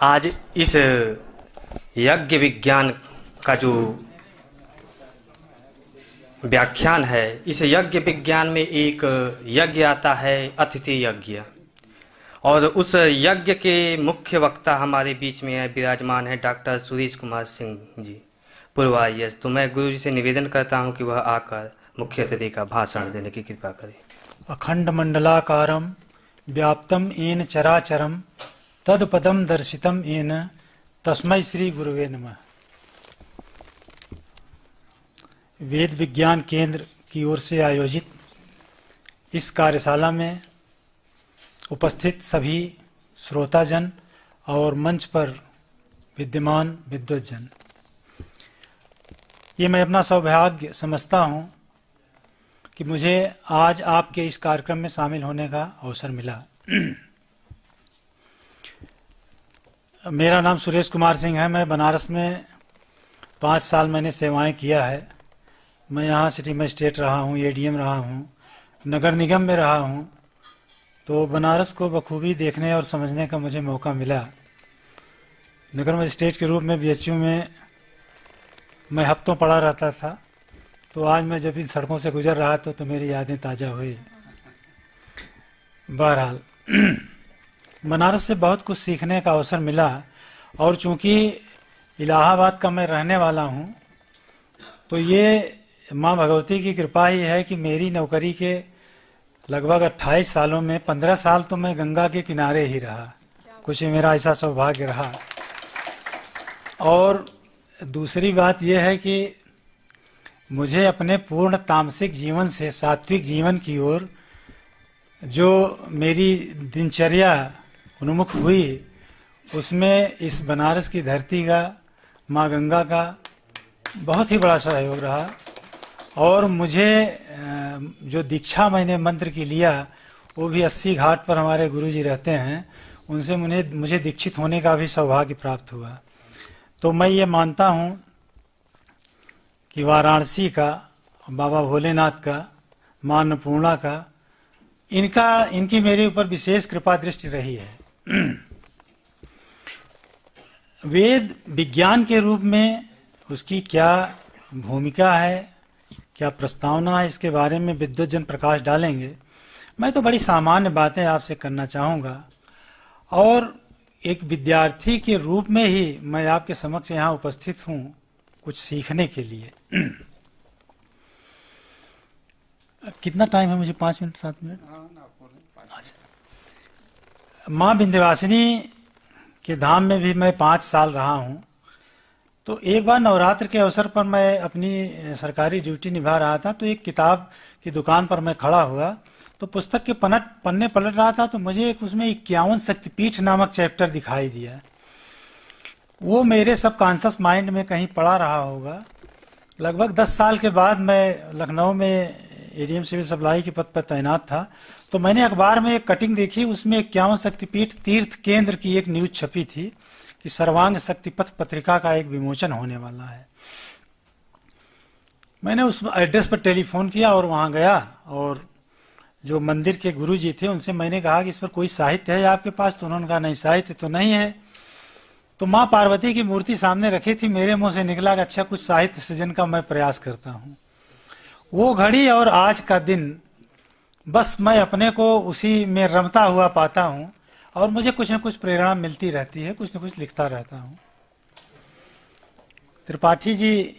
आज इस यज्ञ विज्ञान का जो व्याख्यान है, इस यज्ञ विज्ञान में एक यज्ञ आता है अतिथि यज्ञ, और उस यज्ञ के मुख्य वक्ता हमारे बीच में विराजमान है डॉक्टर सुरेश कुमार सिंह जी, पूर्व IAS। तो मैं गुरु जी से निवेदन करता हूं कि वह आकर मुख्य अतिथि का भाषण देने की कृपा करें। अखंड मंडलाकारम व्याप्तम येन चराचरम तदपदम दर्शितम येन तस्मै श्री गुरुवे नमः। वेद विज्ञान केंद्र की ओर से आयोजित इस कार्यशाला में उपस्थित सभी श्रोताजन और मंच पर विद्यमान विद्वज्जन, ये मैं अपना सौभाग्य समझता हूं कि मुझे आज आपके इस कार्यक्रम में शामिल होने का अवसर मिला। मेरा नाम सुरेश कुमार सिंह है। मैं बनारस में 5 साल मैंने सेवाएं किया है। मैं यहाँ सिटी मजिस्ट्रेट रहा हूँ, ADM रहा हूँ, नगर निगम में रहा हूँ। तो बनारस को बखूबी देखने और समझने का मुझे मौका मिला। नगर मजिस्ट्रेट के रूप में BHU में मैं हफ्तों पड़ा रहता था। तो आज मैं जब इन सड़कों से गुजर रहा था तो मेरी यादें ताज़ा हुई। बहरहाल बनारस से बहुत कुछ सीखने का अवसर मिला, और चूंकि इलाहाबाद का मैं रहने वाला हूँ तो ये माँ भगवती की कृपा ही है कि मेरी नौकरी के लगभग 28 सालों में 15 साल तो मैं गंगा के किनारे ही रहा। कुछ मेरा ऐसा सौभाग्य रहा। और दूसरी बात यह है कि मुझे अपने पूर्ण तामसिक जीवन से सात्विक जीवन की ओर जो मेरी दिनचर्या उन्मुख हुई, उसमें इस बनारस की धरती का, माँ गंगा का बहुत ही बड़ा सहयोग रहा। और मुझे जो दीक्षा मैंने मंत्र की लिया, वो भी 80 घाट पर हमारे गुरुजी रहते हैं, उनसे मुझे दीक्षित होने का भी सौभाग्य प्राप्त हुआ। तो मैं ये मानता हूँ कि वाराणसी का, बाबा भोलेनाथ का, माँ अन्नपूर्णा का, इनकी मेरे ऊपर विशेष कृपा दृष्टि रही है। वेद विज्ञान के रूप में उसकी क्या भूमिका है, क्या प्रस्तावना है, इसके बारे में विद्वज्जन प्रकाश डालेंगे। मैं तो बड़ी सामान्य बातें आपसे करना चाहूँगा, और एक विद्यार्थी के रूप में ही मैं आपके समक्ष यहाँ उपस्थित हूँ कुछ सीखने के लिए। कितना टाइम है मुझे? 5 मिनट 7 मिनट? अच्छा। माँ विंध्यवासिनी के धाम में भी मैं 5 साल रहा हूँ। तो एक बार नवरात्र के अवसर पर मैं अपनी सरकारी ड्यूटी निभा रहा था, तो एक किताब की दुकान पर मैं खड़ा हुआ, तो पुस्तक के पन्ने पलट रहा था, तो मुझे एक उसमें 51 शक्तिपीठ नामक चैप्टर दिखाई दिया। वो मेरे सबकॉन्शियस माइंड में कहीं पड़ा रहा होगा। लगभग 10 साल के बाद मैं लखनऊ में ADM सिविल सप्लाई के पद पर तैनात था। तो मैंने अखबार में एक कटिंग देखी, उसमें 51 शक्तिपीठ तीर्थ केंद्र की एक न्यूज छपी थी कि सर्वांग शक्तिपथ पत्रिका का एक विमोचन होने वाला है। मैंने उस एड्रेस पर टेलीफोन किया और वहां गया, और जो मंदिर के गुरुजी थे उनसे मैंने कहा कि इस पर कोई साहित्य है आपके पास? तो उन्होंने कहा नहीं, साहित्य तो नहीं है। तो माँ पार्वती की मूर्ति सामने रखी थी। मेरे मुंह से निकला कि अच्छा, कुछ साहित्य सृजन का मैं प्रयास करता हूँ। वो घड़ी और आज का दिन, बस मैं अपने को उसी में रमता हुआ पाता हूँ, और मुझे कुछ न कुछ प्रेरणा मिलती रहती है, कुछ न कुछ लिखता रहता हूँ। त्रिपाठी जी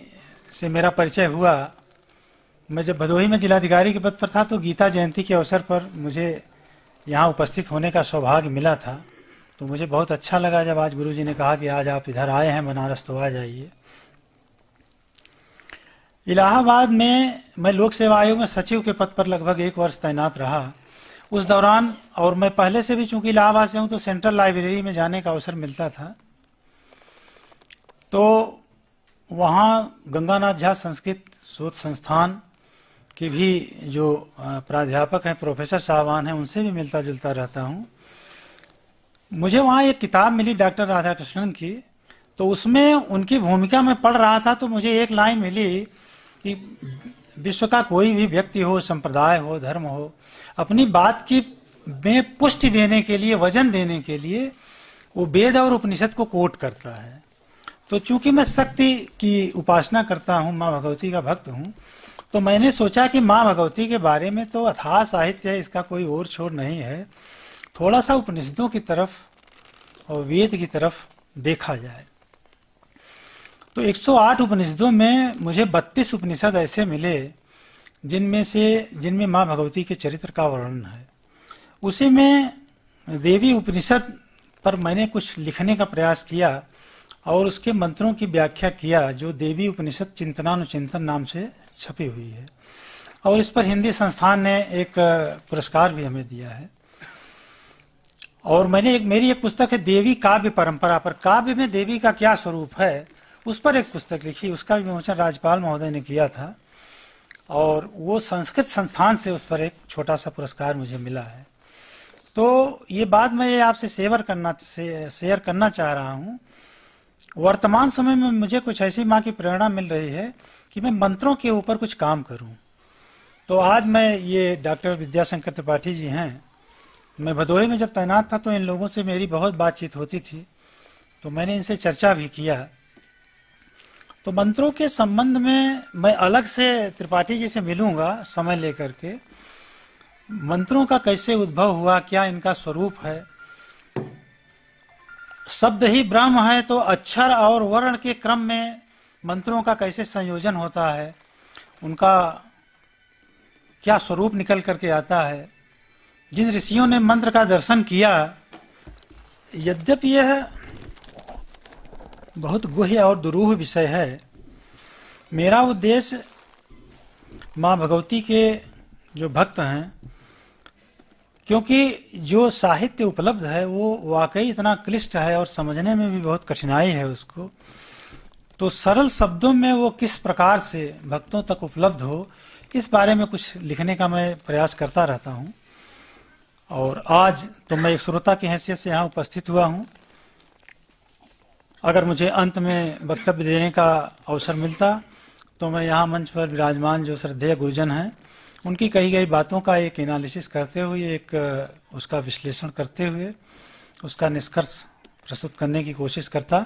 से मेरा परिचय हुआ। मैं जब भदोही में जिलाधिकारी के पद पर था, तो गीता जयंती के अवसर पर मुझे यहाँ उपस्थित होने का सौभाग्य मिला था। तो मुझे बहुत अच्छा लगा जब आज गुरुजी ने कहा कि आज आप इधर आए हैं बनारस, तो आ जाइए। इलाहाबाद में मैं लोक सेवा आयोग में सचिव के पद पर लगभग 1 वर्ष तैनात रहा। उस दौरान, और मैं पहले से भी चूंकि इलाहाबाद से हूं, तो सेंट्रल लाइब्रेरी में जाने का अवसर मिलता था। तो वहां गंगानाथ झा संस्कृत शोध संस्थान के भी जो प्राध्यापक हैं, प्रोफेसर साहबान हैं, उनसे भी मिलता जुलता रहता हूं। मुझे वहां एक किताब मिली डॉक्टर राधाकृष्णन की, तो उसमें उनकी भूमिका में पढ़ रहा था। तो मुझे एक लाइन मिली कि विश्व का कोई भी व्यक्ति हो, संप्रदाय हो, धर्म हो, अपनी बात की में पुष्टि देने के लिए, वजन देने के लिए वो वेद और उपनिषद को कोट करता है। तो चूंकि मैं शक्ति की उपासना करता हूँ, माँ भगवती का भक्त हूँ, तो मैंने सोचा कि माँ भगवती के बारे में तो अथाह साहित्य है, इसका कोई और छोर नहीं है, थोड़ा सा उपनिषदों की तरफ और वेद की तरफ देखा जाए। तो 108 उपनिषदों में मुझे 32 उपनिषद ऐसे मिले जिनमें माँ भगवती के चरित्र का वर्णन है। उसी में देवी उपनिषद पर मैंने कुछ लिखने का प्रयास किया और उसके मंत्रों की व्याख्या किया, जो देवी उपनिषद चिंतनानुचिंतन नाम से छपी हुई है। और इस पर हिंदी संस्थान ने एक पुरस्कार भी हमें दिया है। और मेरी एक पुस्तक है देवी काव्य परंपरा पर, काव्य में देवी का क्या स्वरूप है, उस पर एक पुस्तक लिखी, उसका विमोचन राज्यपाल महोदय ने किया था और वो संस्कृत संस्थान से उस पर एक छोटा सा पुरस्कार मुझे मिला है। तो ये बात मैं आपसे शेयर करना चाह रहा हूँ। वर्तमान समय में मुझे कुछ ऐसी माँ की प्रेरणा मिल रही है कि मैं मंत्रों के ऊपर कुछ काम करूं। तो आज मैं ये डॉक्टर विद्याशंकर त्रिपाठी जी हैं, मैं भदोही में जब तैनात था तो इन लोगों से मेरी बहुत बातचीत होती थी, तो मैंने इनसे चर्चा भी किया। तो मंत्रों के संबंध में मैं अलग से त्रिपाठी जी से मिलूंगा समय लेकर के, मंत्रों का कैसे उद्भव हुआ, क्या इनका स्वरूप है, शब्द ही ब्रह्म है तो अक्षर और वर्ण के क्रम में मंत्रों का कैसे संयोजन होता है, उनका क्या स्वरूप निकल करके आता है। जिन ऋषियों ने मंत्र का दर्शन किया, यद्यपि यह बहुत गुह्य और दुरूह विषय है, मेरा उद्देश्य माँ भगवती के जो भक्त हैं, क्योंकि जो साहित्य उपलब्ध है वो वाकई इतना क्लिष्ट है और समझने में भी बहुत कठिनाई है उसको, तो सरल शब्दों में वो किस प्रकार से भक्तों तक उपलब्ध हो, इस बारे में कुछ लिखने का मैं प्रयास करता रहता हूँ। और आज तो मैं एक श्रोता की हैसियत से यहाँ उपस्थित हुआ हूँ। अगर मुझे अंत में वक्तव्य देने का अवसर मिलता तो मैं यहाँ मंच पर विराजमान जो श्रद्धेय गुरुजन हैं, उनकी कही गई बातों का एक एनालिसिस करते हुए, एक उसका विश्लेषण करते हुए उसका निष्कर्ष प्रस्तुत करने की कोशिश करता।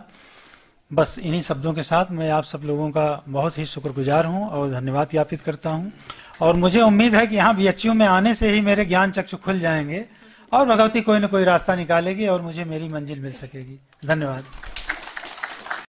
बस इन्हीं शब्दों के साथ मैं आप सब लोगों का बहुत ही शुक्रगुजार हूं और धन्यवाद ज्ञापित करता हूं। और मुझे उम्मीद है कि यहाँ बीएचयू में आने से ही मेरे ज्ञान चक्षु खुल जाएंगे और भगवती कोई न कोई रास्ता निकालेगी और मुझे मेरी मंजिल मिल सकेगी। धन्यवाद।